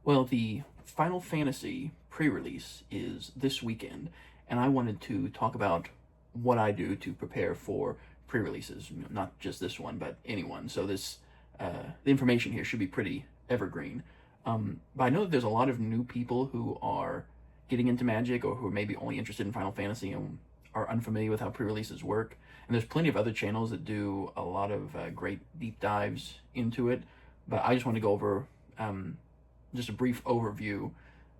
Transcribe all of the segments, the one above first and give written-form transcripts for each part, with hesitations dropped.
Well, the Final Fantasy pre-release is this weekend, and I wanted to talk about what I do to prepare for pre-releases. Not just this one, but anyone. So the information here should be pretty evergreen. But I know that there's a lot of new people who are getting into Magic or who are maybe only interested in Final Fantasy and are unfamiliar with how pre-releases work. And there's plenty of other channels that do a lot of great deep dives into it. But I just want to go over just a brief overview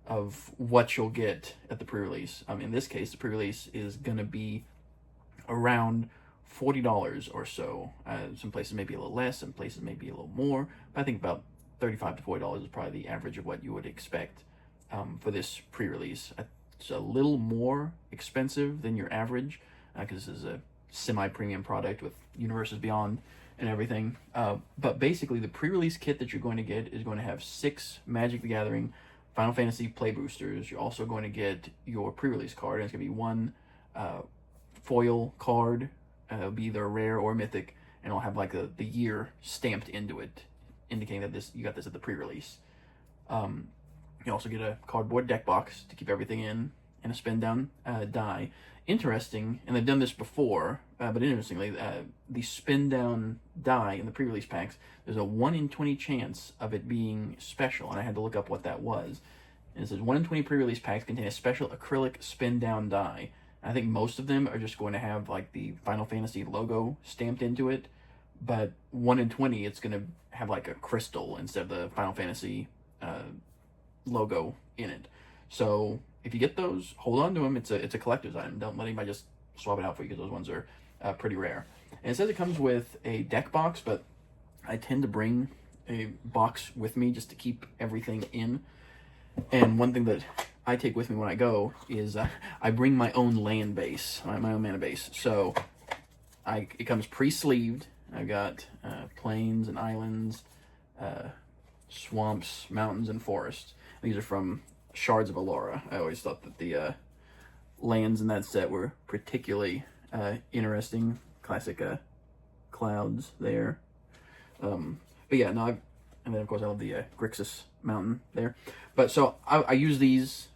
of what you'll get at the pre-release. In this case, the pre-release is going to be around $40 or so. Some places may be a little less, some places may be a little more, but I think about $35 to $40 is probably the average of what you would expect for this pre-release. It's a little more expensive than your average because this is a semi-premium product with Universes Beyond and everything. But basically, the pre-release kit that you're going to get is going to have 6 Magic the Gathering Final Fantasy play boosters. You're also going to get your pre-release card, and it's going to be one foil card. It'll be either a rare or mythic, and it'll have like the year stamped into it, indicating that you got this at the pre-release. You also get a cardboard deck box to keep everything in, and a spin down die. Interesting, and they've done this before, but interestingly, the spin down die in the pre-release packs, there's a 1 in 20 chance of it being special, and I had to look up what that was. And it says 1 in 20 pre-release packs contain a special acrylic spin down die. I think most of them are just going to have like the Final Fantasy logo stamped into it, but 1 in 20 it's going to have like a crystal instead of the Final Fantasy logo in it. So if you get those, hold on to them. It's a collector's item. Don't let anybody just swap it out for you because those ones are pretty rare. And it says it comes with a deck box, but I tend to bring a box with me just to keep everything in. And one thing that I take with me when I go is I bring my own land base, my own mana base. So it comes pre-sleeved. I've got plains and islands, swamps, mountains, and forests. These are from Shards of Allura. I always thought that the lands in that set were particularly interesting. Classic clouds there. But yeah, no, and then of course I love the Grixis mountain there. But so I use these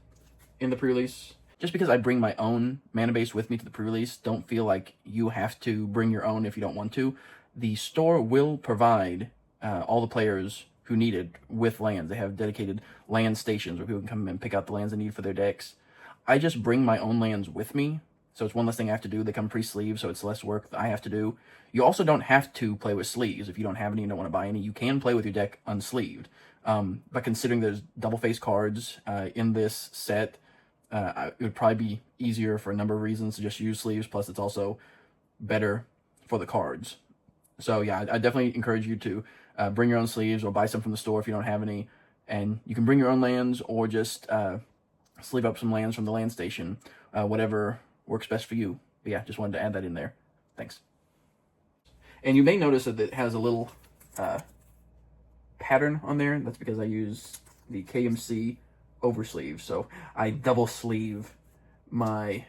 in the pre-release just because I bring my own mana base with me to the pre-release. Don't feel like you have to bring your own if you don't want to. The store will provide all the players who need it with lands. They have dedicated land stations where people can come and pick out the lands they need for their decks. I just bring my own lands with me, so it's one less thing I have to do. They come pre-sleeved, so it's less work that I have to do. You also don't have to play with sleeves. If you don't have any and don't want to buy any, you can play with your deck unsleeved. But considering there's double-face cards in this set, it would probably be easier for a number of reasons to just use sleeves, plus it's also better for the cards. So yeah, I definitely encourage you to bring your own sleeves or buy some from the store if you don't have any. And you can bring your own lands or just sleeve up some lands from the land station, whatever works best for you. But yeah, just wanted to add that in there. Thanks. And you may notice that it has a little pattern on there. That's because I use the KMC oversleeve. So I double sleeve my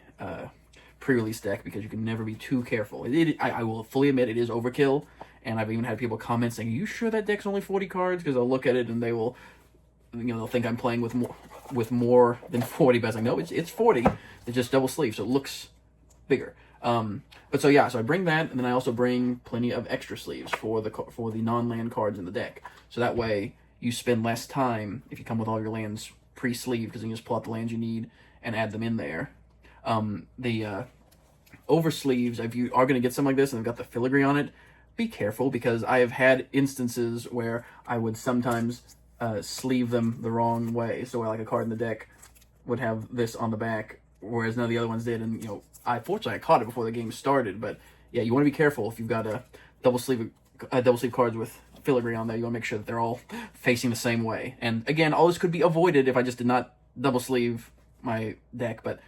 pre-release deck because you can never be too careful. I will fully admit it is overkill, and I've even had people comment saying, "Are you sure that deck's only 40 cards?" Because I'll look at it and they will, they'll think I'm playing with more than 40, but I was like, no, it's 40. It's just double sleeve, so it looks bigger. But so yeah, so I bring that, and then I also bring plenty of extra sleeves for the non-land cards in the deck. So that way you spend less time if you come with all your lands pre-sleeved, because you can just pull out the lands you need and add them in there. The oversleeves, if you are going to get something like this and they've got the filigree on it, be careful, because I have had instances where I would sometimes sleeve them the wrong way. So where like a card in the deck would have this on the back, whereas none of the other ones did. And I caught it before the game started. But yeah, you want to be careful if you've got a double sleeve cards with filigree on there. You want to make sure that they're all facing the same way. And again, all this could be avoided if I just did not double sleeve my deck, but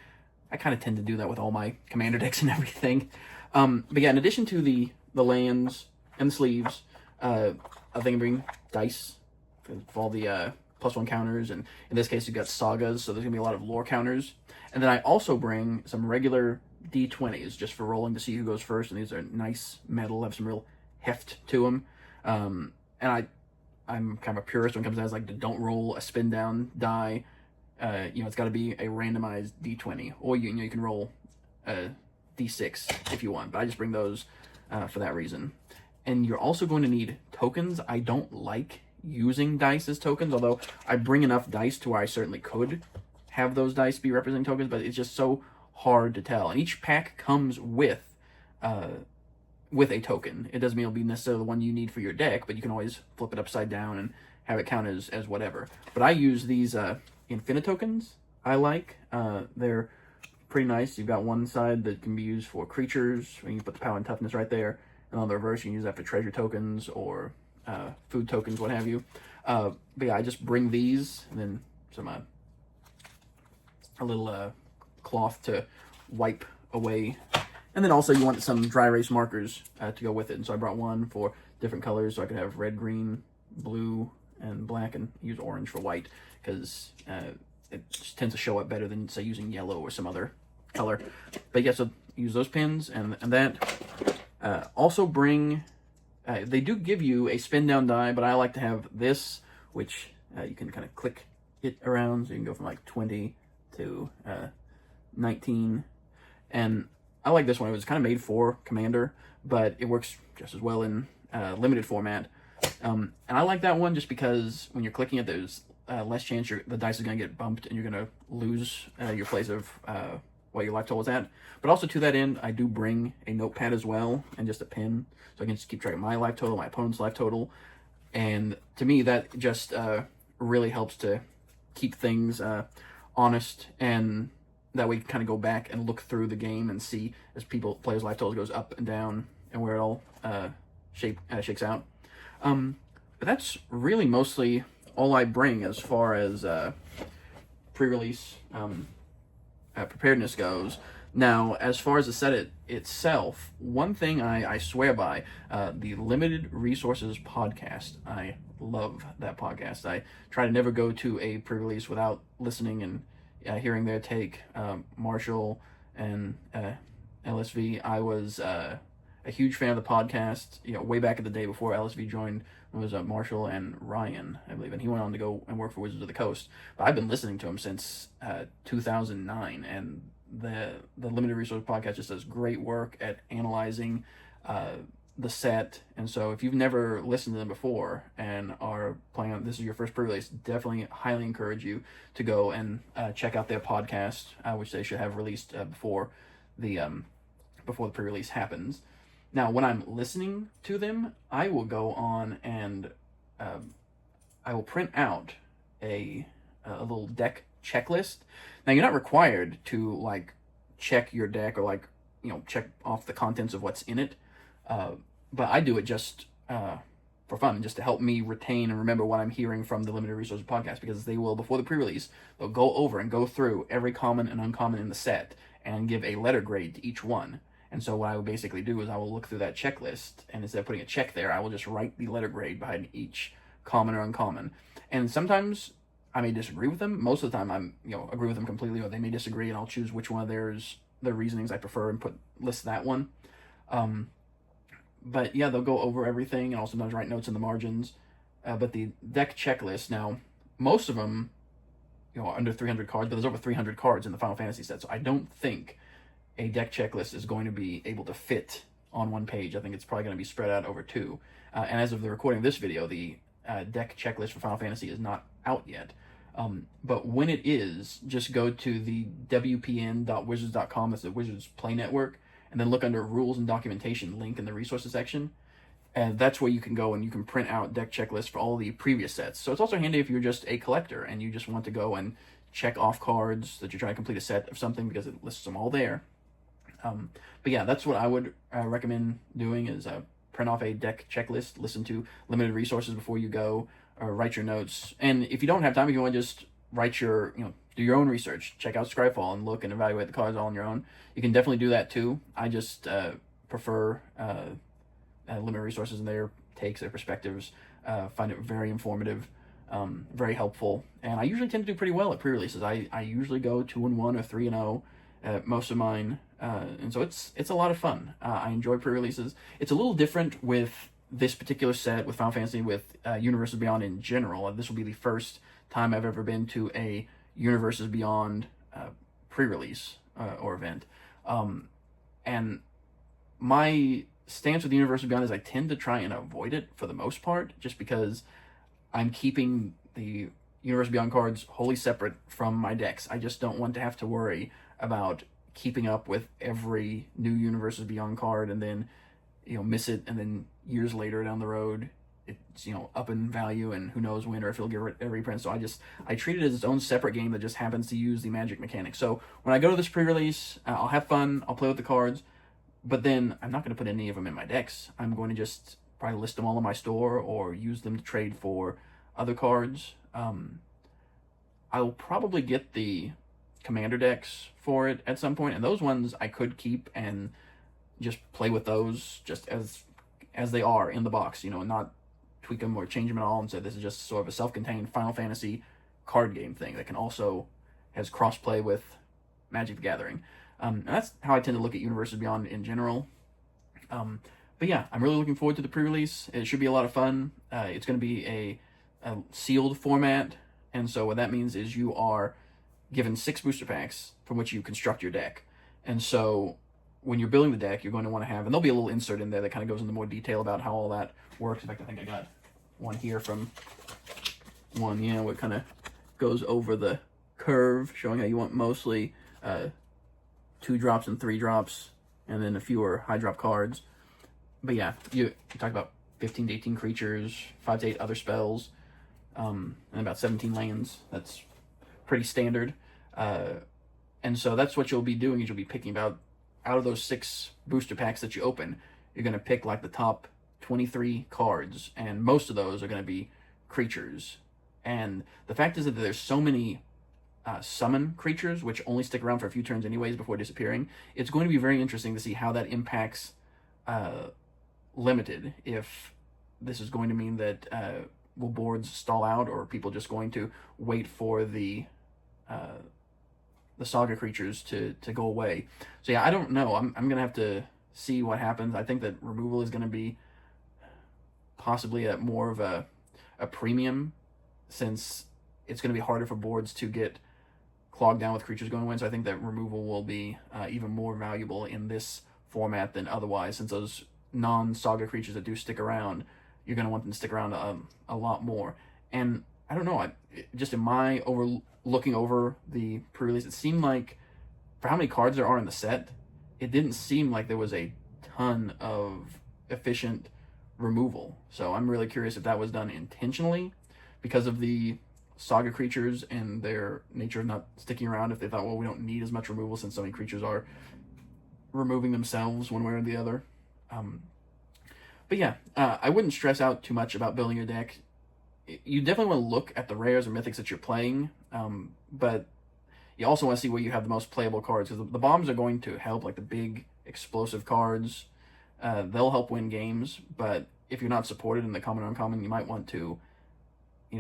I kind of tend to do that with all my commander decks and everything. But yeah, in addition to the lands and the sleeves, I think I bring dice for all the +1 counters, and in this case you've got sagas, so there's gonna be a lot of lore counters. And then I also bring some regular D20s just for rolling to see who goes first, and these are nice metal, have some real heft to them. And I'm kind of a purist when it comes to that. Like, don't roll a spin down die. It's got to be a randomized D20, or you can roll a D6 if you want. But I just bring those for that reason. And you're also going to need tokens. I don't like using dice as tokens, although I bring enough dice to where I certainly could have those dice be representing tokens, but it's just so hard to tell. And each pack comes with a token. It doesn't mean it'll be necessarily the one you need for your deck, but you can always flip it upside down and have it count as whatever. But I use these Infinitokens. I like. They're pretty nice. You've got one side that can be used for creatures, and you put the power and toughness right there. And on the reverse, you can use that for treasure tokens or food tokens, what have you. But yeah, I just bring these, and then some a little cloth to wipe away. And then also you want some dry erase markers to go with it. And so I brought one for different colors, so I could have red, green, blue, and black, and use orange for white, because it just tends to show up better than, say, using yellow or some other color. But yeah, so use those pins and that. Also bring, they do give you a spin down die, but I like to have this, which you can kind of click it around, so you can go from like 20 to 19. And I like this one. It was kind of made for Commander, but it works just as well in limited format. And I like that one just because when you're clicking it, there's less chance the dice is going to get bumped and you're going to lose your place of what your life total is at. But also to that end, I do bring a notepad as well and just a pen, so I can just keep track of my life total, my opponent's life total. And to me, that just really helps to keep things honest, and that way you can kind of go back and look through the game and see as players' life total goes up and down and where it all shakes out. But that's really mostly all I bring as far as pre-release preparedness goes. Now, as far as the set itself, one thing I swear by, the Limited Resources podcast. I love that podcast. I try to never go to a pre-release without listening and hearing their take. Marshall and LSV, I was a huge fan of the podcast, way back in the day before LSV joined. It was Marshall and Ryan, I believe, and he went on to go and work for Wizards of the Coast. But I've been listening to him since 2009, and the Limited Resource Podcast just does great work at analyzing the set. And so if you've never listened to them before and are planning on this is your first pre-release, definitely highly encourage you to go and check out their podcast, which they should have released before the pre-release happens. Now, when I'm listening to them, I will go on and I will print out a little deck checklist. Now, you're not required to check your deck or check off the contents of what's in it, but I do it just for fun, just to help me retain and remember what I'm hearing from the Limited Resources podcast, because they will, before the pre-release, they'll go over and go through every common and uncommon in the set and give a letter grade to each one. And so what I will basically do is I will look through that checklist, and instead of putting a check there, I will just write the letter grade behind each common or uncommon. And sometimes I may disagree with them. Most of the time I'm, agree with them completely, or they may disagree, and I'll choose which one of their reasonings I prefer and list that one. But yeah, they'll go over everything, and I'll sometimes write notes in the margins. But the deck checklist, now, most of them, are under 300 cards, but there's over 300 cards in the Final Fantasy set, so I don't think a deck checklist is going to be able to fit on one page. I think it's probably going to be spread out over two. And as of the recording of this video, the deck checklist for Final Fantasy is not out yet. But when it is, just go to the wpn.wizards.com, that's the Wizards Play Network, and then look under Rules and Documentation link in the Resources section. And that's where you can go and you can print out deck checklists for all the previous sets. So it's also handy if you're just a collector and you just want to go and check off cards that you're trying to complete a set of something, because it lists them all there. But yeah, that's what I would recommend doing, is print off a deck checklist, listen to Limited Resources before you go, or write your notes. And if you don't have time, if you want to just write do your own research, check out Scryfall and look and evaluate the cards all on your own, you can definitely do that too. I just prefer Limited Resources and their takes, their perspectives. Find it very informative, very helpful. And I usually tend to do pretty well at pre-releases. I usually go 2-1 or 3-0 at most of mine. And so it's a lot of fun. I enjoy pre-releases. It's a little different with this particular set with Final Fantasy, with Universes Beyond in general. This will be the first time I've ever been to a Universes Beyond pre-release or event. And my stance with Universes Beyond is I tend to try and avoid it for the most part, just because I'm keeping the Universes Beyond cards wholly separate from my decks. I just don't want to have to worry about keeping up with every new Universes Beyond card and then, miss it, and then years later down the road, it's, up in value, and who knows when or if it'll get a reprint. So I treat it as its own separate game that just happens to use the Magic mechanics. So when I go to this pre-release, I'll have fun, I'll play with the cards, but then I'm not going to put any of them in my decks. I'm going to just probably list them all in my store or use them to trade for other cards. I'll probably get the commander decks for it at some point, and those ones I could keep and just play with those just as they are in the box, not tweak them or change them at all, and say this is just sort of a self-contained Final Fantasy card game thing that can also has cross-play with Magic the Gathering. And that's how I tend to look at Universes Beyond in general. But yeah, I'm really looking forward to the pre-release. It should be a lot of fun. It's going to be a sealed format, and so what that means is you are given 6 booster packs from which you construct your deck. And so when you're building the deck, you're going to want to have, and there'll be a little insert in there that kind of goes into more detail about how all that works. In fact, I think I got one here from one, where it kind of goes over the curve, showing how you want mostly 2 drops and 3 drops, and then a fewer high drop cards. But yeah, you talk about 15 to 18 creatures, 5 to 8 other spells, and about 17 lands. That's pretty standard. And so that's what you'll be doing, is you'll be picking out of those 6 booster packs that you open, you're going to pick like the top 23 cards, and most of those are going to be creatures. And the fact is that there's so many summon creatures, which only stick around for a few turns anyways before disappearing. It's going to be very interesting to see how that impacts Limited, if this is going to mean that will boards stall out, or are people just going to wait for the saga creatures to go away. So yeah, I don't know. I'm going to have to see what happens. I think that removal is going to be possibly at more of a premium, since it's going to be harder for boards to get clogged down with creatures going away. So I think that removal will be even more valuable in this format than otherwise, since those non-saga creatures that do stick around, you're going to want them to stick around a lot more. And I don't know, just in my looking over the pre-release, it seemed like, for how many cards there are in the set, it didn't seem like there was a ton of efficient removal. So I'm really curious if that was done intentionally because of the saga creatures and their nature of not sticking around, if they thought, well, we don't need as much removal since so many creatures are removing themselves one way or the other. But yeah, I wouldn't stress out too much about building your deck. You definitely want to look at the rares or mythics that you're playing, but you also want to see where you have the most playable cards, because the bombs are going to help, like the big explosive cards. They'll help win games, but if you're not supported in the common or uncommon, you might want to,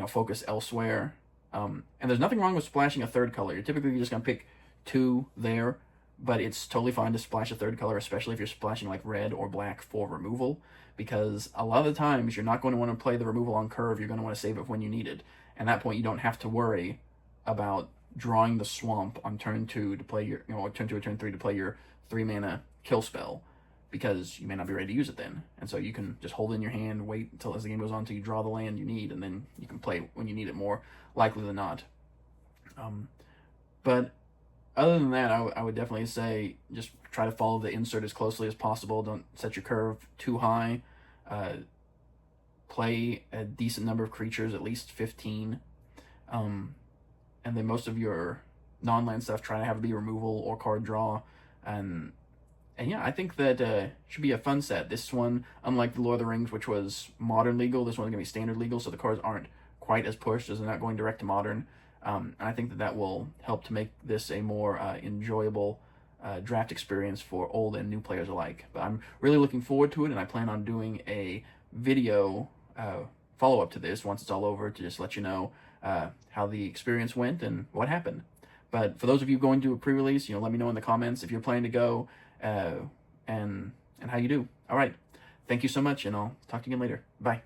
focus elsewhere. And there's nothing wrong with splashing a third color. You're typically just going to pick 2 there, but it's totally fine to splash a third color, especially if you're splashing like red or black for removal, because a lot of the times you're not going to want to play the removal on curve. You're going to want to save it for when you need it. And at that point, you don't have to worry about drawing the swamp on turn 2 to play your, turn 2 or turn 3 to play your 3 mana kill spell, because you may not be ready to use it then. And so you can just hold it in your hand, wait until as the game goes on until you draw the land you need, and then you can play when you need it, more likely than not. But other than that, I would definitely say just try to follow the insert as closely as possible. Don't set your curve too high. Play a decent number of creatures, at least 15. And then most of your non-land stuff, try to have it be removal or card draw. And yeah, I think that should be a fun set. This one, unlike the Lord of the Rings, which was modern legal, this one's going to be standard legal, so the cards aren't quite as pushed, as they're not going direct to modern. And I think that will help to make this a more enjoyable draft experience for old and new players alike. But I'm really looking forward to it, and I plan on doing a video follow-up to this once it's all over, to just let you know how the experience went and what happened. But for those of you going to a pre-release, let me know in the comments if you're planning to go and how you do. All right. thank you so much, and I'll talk to you again later. Bye.